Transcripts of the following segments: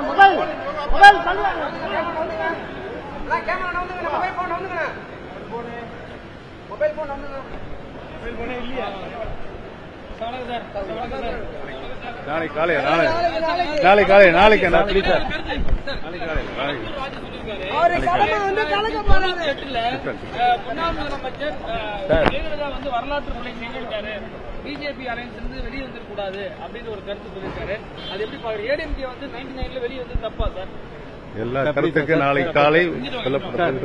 Mobile mobile camera நவுந்துங்க, mobile phone நவுந்துங்க, mobile phone நவுந்துங்க. மொபைல் போனே இல்லையா? நாளைக்கு காலையா நாளைக்கு காலையா நாளைக்கு நான் ப்ளீஸ் சார் முன்னாள் முதலமைச்சர் ஜெயலலிதா வந்து வரலாற்று கொலை செஞ்சிருக்காரு, பிஜேபி அலைன்ஸ் இருந்து வெளியே வந்துடக்கூடாது அப்படின்னு ஒரு கருத்து சொல்லியிருக்காரு. அது எப்படி பாக்குறீங்க? ஏடிஎம்கே வந்து 99ல வெளியே வந்து தப்பா சார்? எல்லா கருத்துக்கு நாளைக்கு காலை சொல்லப்படும்.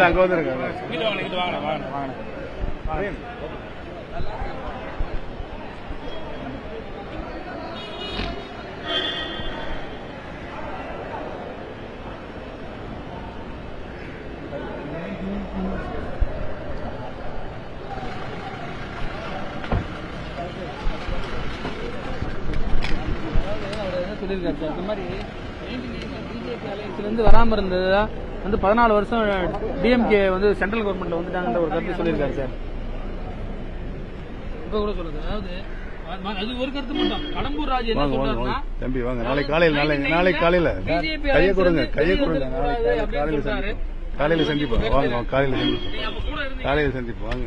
அங்க வந்துருங்க. சொல்லியிருக்காரு சார், இந்த மாதிரி பிஜேபி அலையன்ஸ்ல இருந்து வராம இருந்ததா வந்து 14 வருஷம் டிஎம்கே வந்து சென்ட்ரல் கவர்மெண்ட்ல வந்துட்டாங்கன்ற ஒரு கருத்து சொல்லியிருக்காரு சார். இப்ப கூட சொல்லுது, அதாவது அது ஒரு கருத்து மட்டும். கடம்பூர் ராஜ் என்ன சொல்றாருன்னா, தம்பி வாங்க நாளைக்கு காலையில பிஜேபி கையை கொடுங்க காலையில சந்திப்போம் வாங்க காலையில சந்திப்போம் வாங்க.